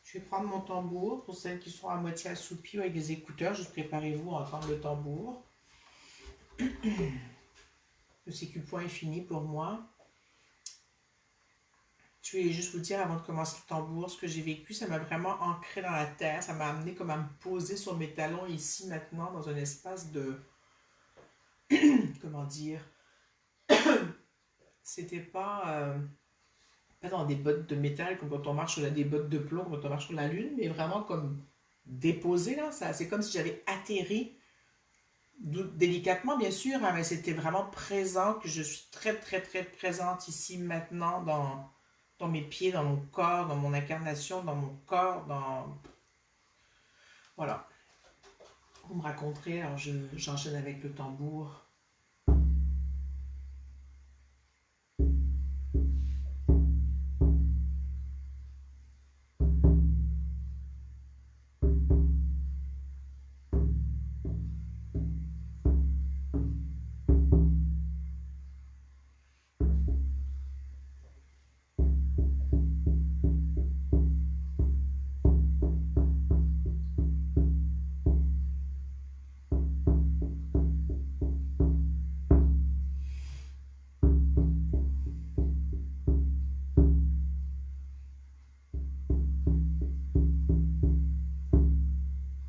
Je vais prendre mon tambour pour celles qui sont à moitié assoupies ou avec des écouteurs. Juste préparez-vous à entendre le tambour. Le CQ point est fini pour moi. Je vais juste vous dire avant de commencer le tambour ce que j'ai vécu. Ça m'a vraiment ancré dans la terre. Ça m'a amené comme à me poser sur mes talons ici maintenant dans un espace de... Comment dire? C'était pas dans des bottes de métal comme quand on marche sur des bottes de plomb, quand on marche sur la lune, mais vraiment comme déposé là. C'est comme si j'avais atterri délicatement bien sûr, hein, mais c'était vraiment présent, que je suis très très très présente ici maintenant dans mes pieds, dans mon corps, dans mon incarnation, dans mon corps, dans... Voilà. Vous me raconterez, alors j'enchaîne avec le tambour.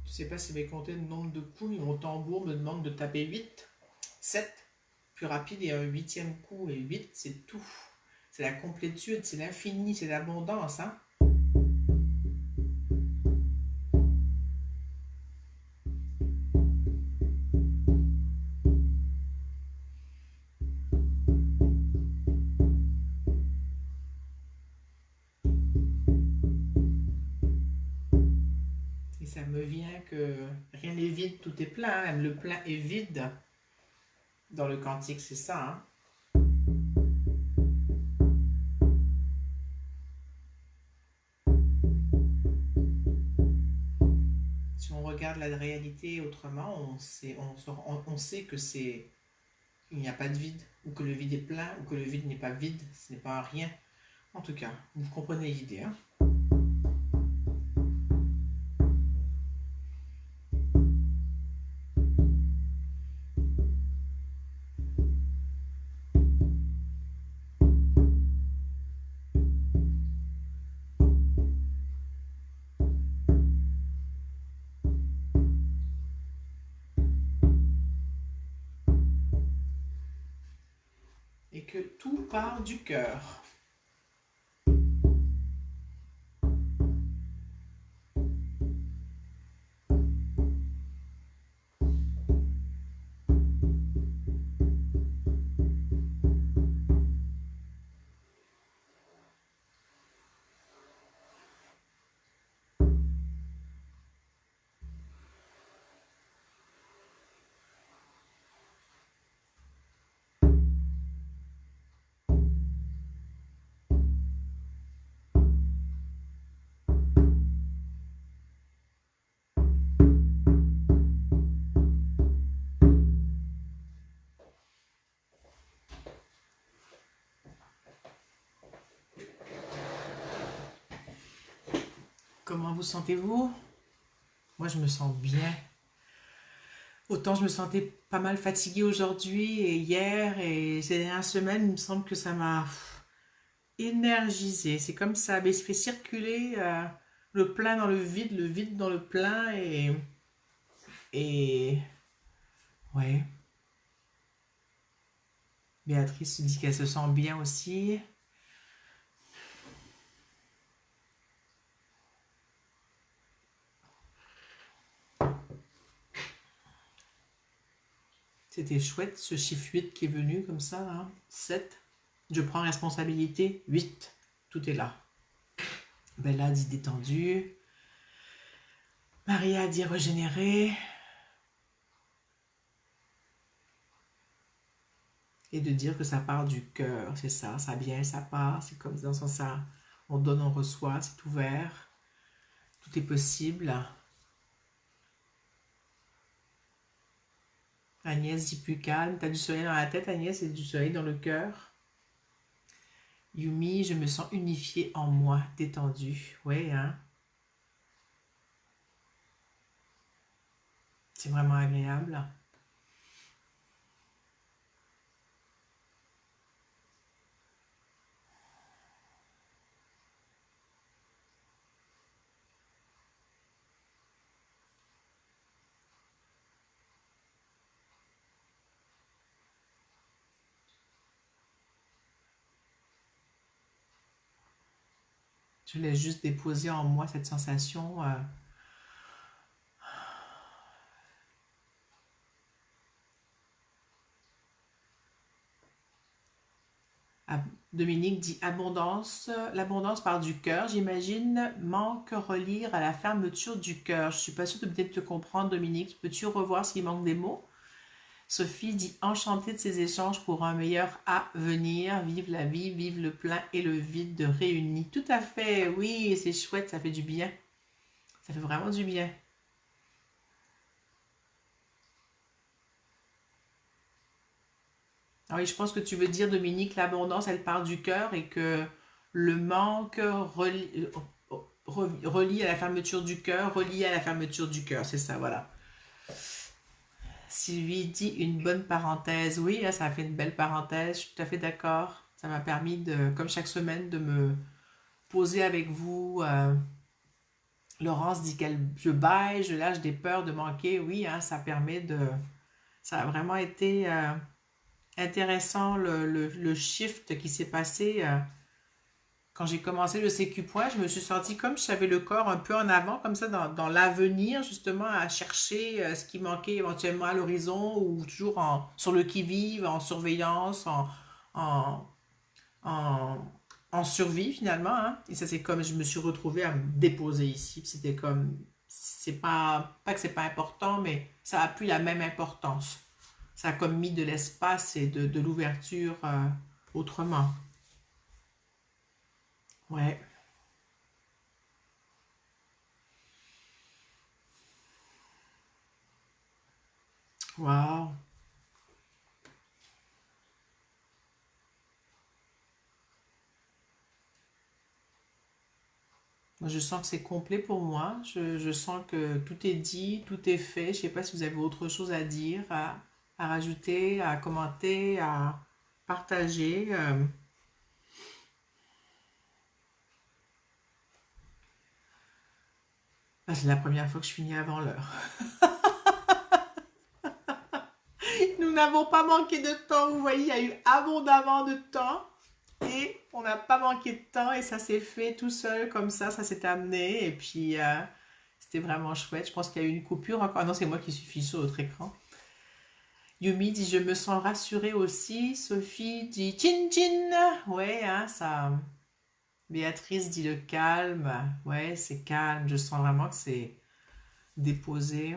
Je sais pas si vous avez compté le nombre de coups, mais mon tambour me demande de taper 8, 7, plus rapide et un huitième coup, et 8 c'est tout. C'est la complétude, c'est l'infini, c'est l'abondance, hein. Et ça me vient que rien n'est vide, tout est plein, hein. Le plein est vide dans le cantique, c'est ça, hein. Si on regarde la réalité autrement, on sait que il n'y a pas de vide, ou que le vide est plein, ou que le vide n'est pas vide, ce n'est pas un rien. En tout cas, vous comprenez l'idée, hein. Et que tout part du cœur. Comment vous sentez-vous? Moi, je me sens bien. Autant je me sentais pas mal fatiguée aujourd'hui et hier et ces dernières semaines, il me semble que ça m'a énergisé. C'est comme ça, mais il se fait circuler le plein dans le vide dans le plein et ouais. Béatrice dit qu'elle se sent bien aussi. C'était chouette ce chiffre 8 qui est venu comme ça, hein. 7. Je prends responsabilité. 8. Tout est là. Bella dit détendu. Maria dit régénéré. Et de dire que ça part du cœur, c'est ça, ça vient, ça part, c'est comme dans son ça, on donne, on reçoit, c'est ouvert, tout est possible. Agnès dit plus calme, t'as du soleil dans la tête Agnès et du soleil dans le cœur. Yumi, je me sens unifiée en moi, détendue, ouais hein. C'est vraiment agréable. Je laisse juste déposer en moi cette sensation. Dominique dit abondance. L'abondance part du cœur. J'imagine manque relire à la fermeture du cœur. Je suis pas sûre de peut-être te comprendre, Dominique. Peux-tu revoir s'il manque des mots? Sophie dit enchantée de ces échanges pour un meilleur avenir. Vive la vie, vive le plein et le vide réunis. Tout à fait, oui, c'est chouette, ça fait du bien. Ça fait vraiment du bien. Ah oui, je pense que tu veux dire, Dominique, l'abondance, elle part du cœur et que le manque relie à la fermeture du cœur, relie à la fermeture du cœur, c'est ça, voilà. Sylvie dit une bonne parenthèse. Oui, ça a fait une belle parenthèse, je suis tout à fait d'accord. Ça m'a permis de, comme chaque semaine, de me poser avec vous. Laurence dit qu'elle je baille, je lâche des peurs de manquer. Oui, hein, ça permet de. Ça a vraiment été intéressant le shift qui s'est passé. Quand j'ai commencé le CQ Point, je me suis sentie comme si j'avais le corps un peu en avant, comme ça, dans l'avenir, justement, à chercher ce qui manquait éventuellement à l'horizon ou toujours sur le qui-vive, en surveillance, en, en, en survie, finalement. Hein. Et ça, c'est comme je me suis retrouvée à me déposer ici. C'était comme, c'est pas que c'est pas important, mais ça a plus la même importance. Ça a comme mis de l'espace et de l'ouverture autrement. Ouais. Waouh. Moi, je sens que c'est complet pour moi. Je sens que tout est dit, tout est fait. Je sais pas si vous avez autre chose à dire, à rajouter, à commenter, à partager. Ah, c'est la première fois que je finis avant l'heure. Nous n'avons pas manqué de temps. Vous voyez, il y a eu abondamment de temps. Et on n'a pas manqué de temps et ça s'est fait tout seul comme ça s'est amené. Et puis, c'était vraiment chouette. Je pense qu'il y a eu une coupure encore. Ah non, c'est moi qui suis fichée sur l'autre écran. Yumi dit je me sens rassurée aussi. Sophie dit chin chin. Ouais, hein, ça. Béatrice dit le calme. Ouais, c'est calme. Je sens vraiment que c'est déposé.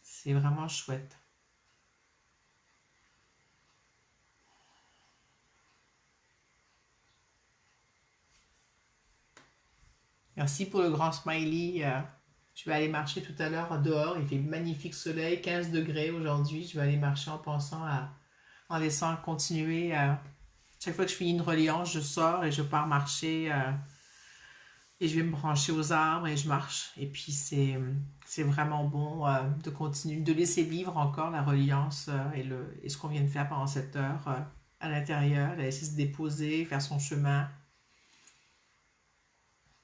C'est vraiment chouette. Merci pour le grand smiley. Je vais aller marcher tout à l'heure dehors. Il fait magnifique soleil, 15 degrés aujourd'hui. Je vais aller marcher en pensant en laissant continuer. Chaque fois que je finis une reliance, je sors et je pars marcher. Et je vais me brancher aux arbres et je marche. Et puis c'est vraiment bon de continuer, de laisser vivre encore la reliance et ce qu'on vient de faire pendant cette heure à l'intérieur, de laisser se déposer, faire son chemin.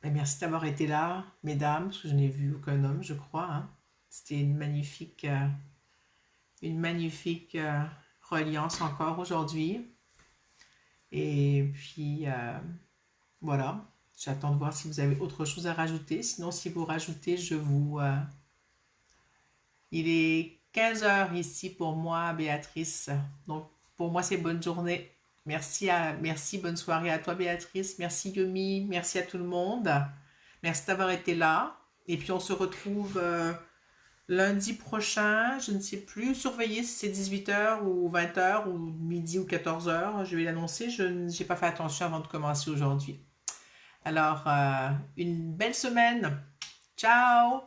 Et merci d'avoir été là, mesdames, parce que je n'ai vu aucun homme, je crois. Hein. C'était une magnifique reliance encore aujourd'hui. Et puis, voilà. J'attends de voir si vous avez autre chose à rajouter. Sinon, si vous rajoutez, il est 15 heures ici pour moi, Béatrice. Donc, pour moi, c'est bonne journée. Merci, bonne soirée à toi, Béatrice. Merci, Yomi. Merci à tout le monde. Merci d'avoir été là. Et puis, on se retrouve lundi prochain. Je ne sais plus. Surveillez si c'est 18 h ou 20 h ou midi ou 14 h. Je vais l'annoncer. Je n'ai pas fait attention avant de commencer aujourd'hui. Alors, une belle semaine. Ciao!